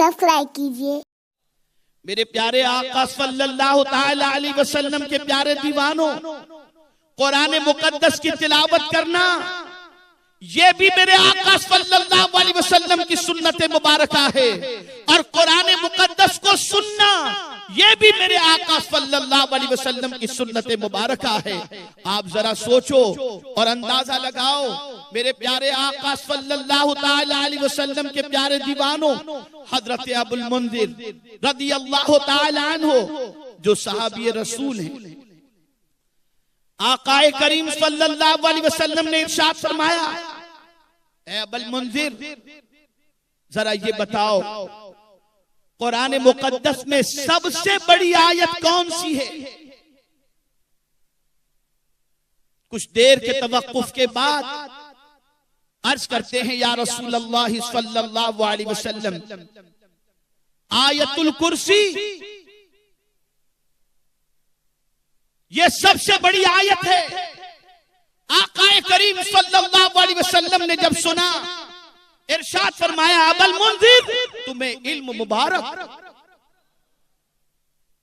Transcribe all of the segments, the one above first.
Subscribe कीजिए। मेरे प्यारे आका सल्लल्लाहु ताला अलैहि वसल्लम के प्यारे दीवानों, कुरान मुकद्दस की तिलावत करना ये भी मेरे आका सल्लल्लाहु अलैहि वसल्लम की सुन्नत मुबारका है, और कुरान मुकद्दस को सुनना ये भी मेरे आका सल्लल्लाहु अलैहि वसल्लम की सुन्नत मुबारका है। आप जरा सोचो और अंदाजा लगाओ, मेरे प्यारे आका सल्लल्लाहु ताला अलैहि वसल्लम के प्यारे दीवानों, हजरत अबुल मुंदिर रदियल्लाहु ताला अन्हु जो सहाबी रसूल हैं, आकाए करीम सल्लल्लाहु अलैहि वसल्लम ने इरशाद फरमाया, ए अबुल मुंदिर जरा ये बताओ कुरान मुकद्दस में सबसे बड़ी आयत कौन सी है? कुछ देर के तवक्कुफ के बाद अर्ज करते हैं, या रसूल अल्लाह सल्लल्लाहु अलैहि वसल्लम, आयतुल कुर्सी ये सबसे बड़ी आयत है। आकाए करीम सल्लल्लाहु अलैहि वसल्लम ने जब सुना, इरशाद फरमाया, अबुल मुंदिर तुम्हें इल्म मुबारक।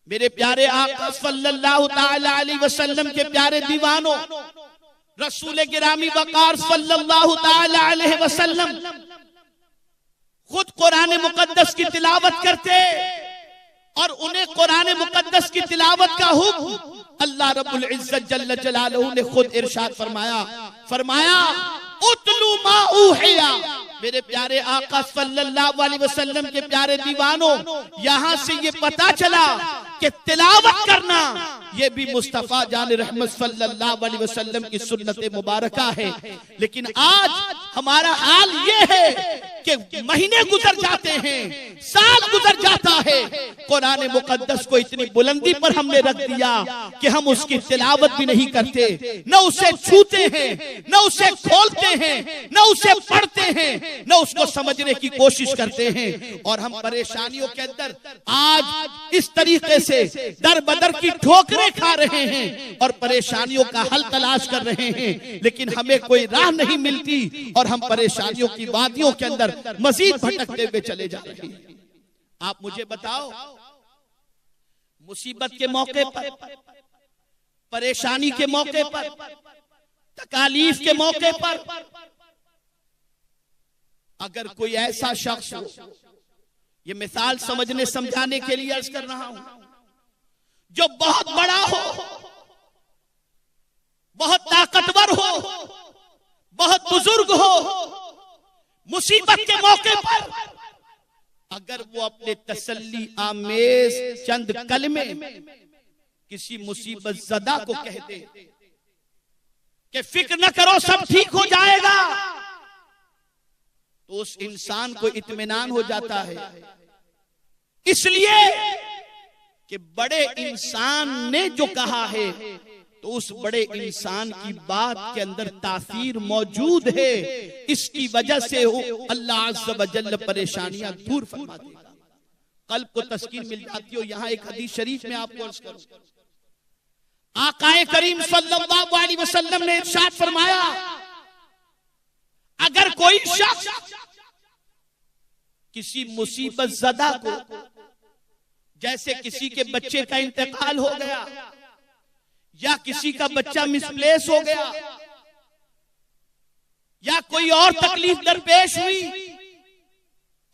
मेरे प्यारे आका सल्लल्लाहु ताला अलैहि वसल्लम के प्यारे दीवानों, रसूल गिरामी वकार सल्लल्लाहु ताला अलैहि वसल्लम खुद कुरान मुकद्दस की तिलावत करते, और उन्हें कुरान मुकद्दस की तिलावत का हुक्म अल्लाह रब्बुल इज्जत जल्ल जलालहू ने खुद इरशाद फरमाया उतलू मा उहिया। मेरे प्यारे आका सल्लल्लाहु अलैहि वसल्लम के प्यारे दीवानों, यहां से ये पता चला कि तिलावत करना ये भी मुस्तफा जान रहमत सल्लल्लाहु अलैहि वसल्लम की सुन्नत मुबारका है। लेकिन आज हमारा हाल ये है कि महीने गुजर जाते हैं, साल गुजर जाता है, कुरान मुकद्दस को इतनी बुलंदी पर हमने रख दिया कि हम उसकी तिलावत भी नहीं करते, न उसे छूते हैं, न उसे खोलते हैं, न उसे पढ़ते हैं, न उसको समझने की कोशिश करते हैं। और हम परेशानियों के अंदर आज इस तरीके से दर बदर की ठोकरें खा रहे हैं और परेशानियों का हल तलाश कर रहे हैं, लेकिन हमें कोई राह नहीं मिलती और हम परेशानियों की वादियों के अंदर मजीद भटकते हुए चले जा रहे हैं। आप मुझे बताओ, मुसीबत के मौके पर, परेशानी के मौके पर, तकालीफ के मौके पर अगर कोई ऐसा शख्स हो, ये मिसाल समझने समझाने के लिए अर्ज कर रहा हूं, जो बहुत बड़ा हो, बहुत ताकतवर हो, बहुत बुजुर्ग हो, मुसीबत के मौके पर अगर वो अपने तसल्ली आमेज चंद कलमे किसी मुसीबत ज़दा को कह दे कि फिक्र न करो सब ठीक हो जाएगा, तो उस इंसान को इत्मीनान हो जाता है, इसलिए कि बड़े इंसान ने जो कहा है तो उस बड़े इंसान की बात के अंदर तासीर मौजूद है। इसकी वजह से अल्लाह अज़्ज़ व जल्ल परेशानियां दूर फरमा देगा, कल्ब को तस्कीन मिल जाती हो। यहां एक हदीस शरीफ में आपको अर्ज करूं, आकाए करीम सल्लल्लाहु अलैहि वसल्लम ने इरशाद फरमाया, अगर कोई शख्स किसी मुसीबत ज़दा को, जैसे किसी के बच्चे का इंतकाल हो गया या किसी का बच्चा मिसप्लेस हो गया या कोई और तकलीफ दरपेश हुई,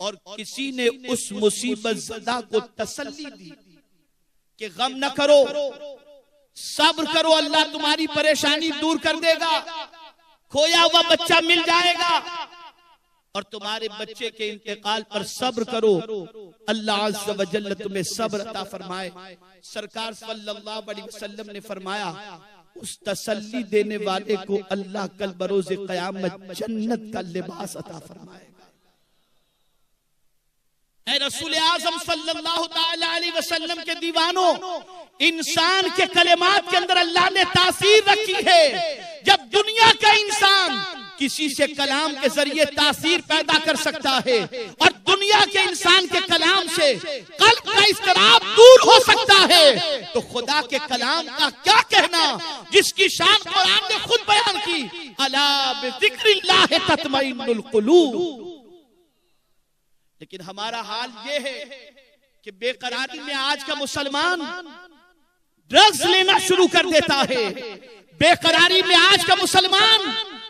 और किसी ने उस मुसीबत ज़दा को तसल्ली दी कि गम न करो, सब्र करो, अल्लाह तुम्हारी परेशानी दूर कर देगा, खोया हुआ बच्चा मिल जाएगा, और तुम्हारे बच्चे के इंतकाल पर सब्र करो, अल्लाह अज़्ज़ व जल्ल तुम्हें सब्र अता फरमाए। सरकार सल्लल्लाहु अलैहि वसल्लम ने फरमाया, उस तसल्ली देने वाले को अल्लाह कल बरोज़े क़यामत जन्नत का लिबास अता फरमाएगा। ऐ रसूल आज़म सल्लल्लाहु ताला अलैहि वसल्लम के दीवानों, इंसान के कलेमात के अंदर अल्लाह ने तासीर रखी है। जब दुनिया का इंसान किसी से कलाम के जरिए तासीर पैदा कर सकता है और दुनिया के इंसान के कलाम से कल्ब का इस्तराब दूर हो सकता है, तो खुदा के कलाम का क्या कहना, जिसकी शान कुरान ने खुद बयान की, अला बिज़िक्रिल्लाह तत्मइन्नुल कुलूब। लेकिन हमारा हाल ये है कि बेकरारी में आज का मुसलमान ड्रग्स लेना शुरू कर देता है। बेकरारी में आज का मुसलमान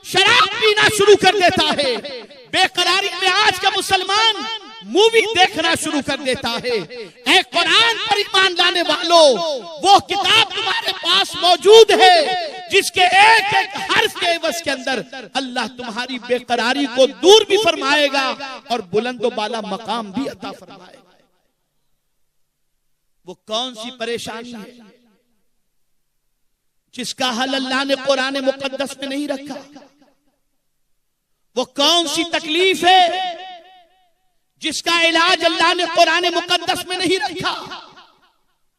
शराब पीना शुरू कर देता है। बेकरारी में आज का मुसलमान मूवी देखना शुरू कर देता है। ऐ कुरान पर ईमान लाने वालों, वो किताब तुम्हारे पास मौजूद है जिसके एक एक हर्फ के एवज के अंदर अल्लाह तुम्हारी बेकरारी को दूर भी फरमाएगा और बुलंदो बाला मकाम भी अता फरमाएगा। वो कौन सी परेशानी है जिसका हल अल्लाह ने कुरान मुकद्दस में नहीं रखा? वो कौन सी तकलीफ है जिसका इलाज अल्लाह ने कुरान मुकद्दस में नहीं रखा?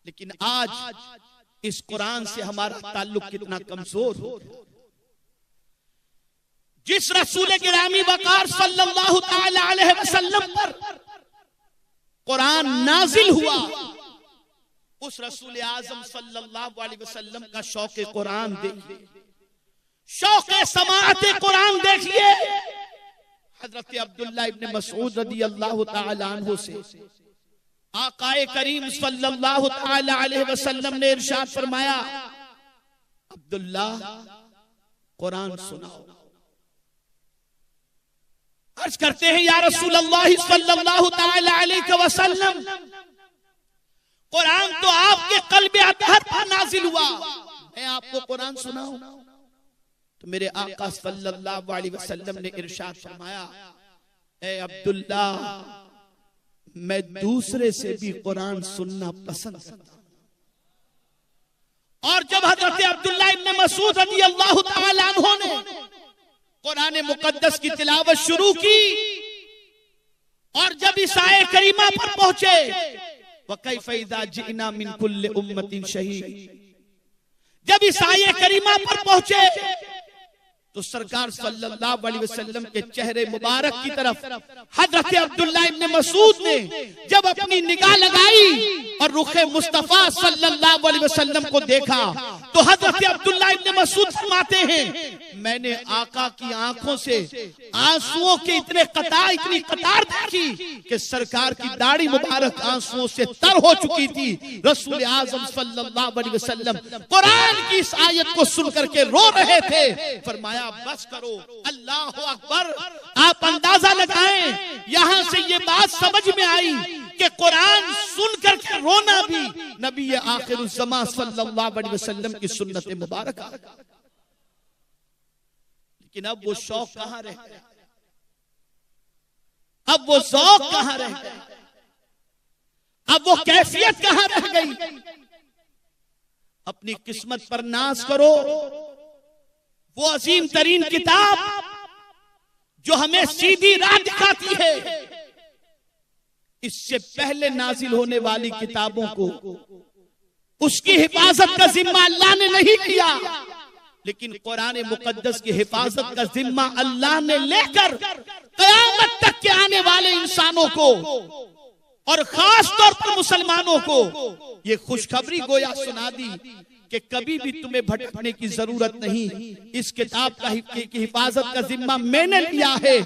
लेकिन आज इस कुरान से हमारा ताल्लुक कितना कमजोर हो। जिस रसूल गिरामी वकार सल्लल्लाहु ताला अलैहि वसल्लम पर कुरान नाजिल हुआ, उस रसूल आजम सल्लल्लाहु अलैहि वसल्लम का शौक़ कुरान देखिए, शौक़ समाअत कुरान देखिए। हजरत अब्दुल्ला इब्न मसऊद रदी अल्लाह ताला अन्हु से आकाए करीम सल्लल्लाहु ताला अलैहि वसल्लम ने इरशाद फरमाया, अब्दुल्ला कुरान सुनाओ। अर्ज करते हैं, या रसूल अल्लाह सल्लल्लाहु ताला अलैहि वसल्लम, कुरान तो आपके कल्बे अतहर पर नाजिल हुआ, मैं आपको कुरान सुनाऊं? तो मेरे आका सल्लल्लाहु अलैहि वसल्लम ने इरशाद फरमाया, ए अब्दुल्ला, मैं दूसरे से भी कुरान सुनना पसंद करता हूं। और जब हजरत अब्दुल्ला इब्न मसूद रज़ी अल्लाह ताला अन्हु ने कुरान मुकद्दस की तिलावत शुरू की और जब इस आए करीमा पर पहुंचे, वकैफ़ इज़ा जिअना मिन कुल्लि उम्मतिन शहीद, जब इस आए करीमा पर पहुंचे तो सरकार सल्लल्लाहु अलैहि वसल्लम के चेहरे मुबारक की तरफ हजरत अब्दुल्ला इब्न मसूद ने जब अपनी निगाह लगाई और रुखे मुस्तफा सल्लल्लाहु अलैहि वसल्लम को देखा तो हजरत अब्दुल्ला इब्न मसूद फरमाते हैं, मैंने आका की आंखों से आंसुओं के इतनी कतार देखी कि सरकार की दाढ़ी मुबारक आंसुओं से तर हो चुकी थी। रसूल आजम सल्लल्लाहु अलैहि वसल्लम कुरान की इस आयत को सुन करके रो रहे थे। फरमाया, बस करो, अल्लाह अकबर। आप अंदाजा लगाएं, यहां से ये बात समझ में आई कि कुरान सुनकर के रोना भी नबी आखिरुज़्ज़मा सल्लल्लाहु अलैहि वसल्लम की सुन्नत मुबारक। लेकिन अब वो शौक कहां रह गया? अब वो शौक कहां रह गया? अब वो कैफियत कहां रह गई? अपनी किस्मत पर नाज करो। वो अजीम तरीन किताब जो हमें सीधी राह दिखाती है, इससे पहले नाजिल होने वाली किताबों को उसकी हिफाजत का जिम्मा अल्लाह ने नहीं लिया, लेकिन कुरान मुकद्दस की हिफाजत का जिम्मा अल्लाह ने लेकर कयामत तक के आने वाले इंसानों को और खास तौर पर मुसलमानों को ये खुशखबरी गोया सुना दी कि कभी भी तुम्हें भटकने की जरूरत नहीं। इस किताब की हिफाजत का जिम्मा मैंने लिया है।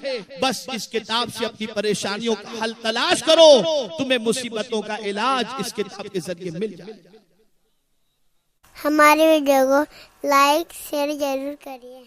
बस इस किताब से अपनी परेशानियों का हल तलाश करो, तुम्हें मुसीबतों का इलाज इस किताब के जरिए मिल जाएगा। हमारे वीडियो को लाइक शेयर जरूर करिए।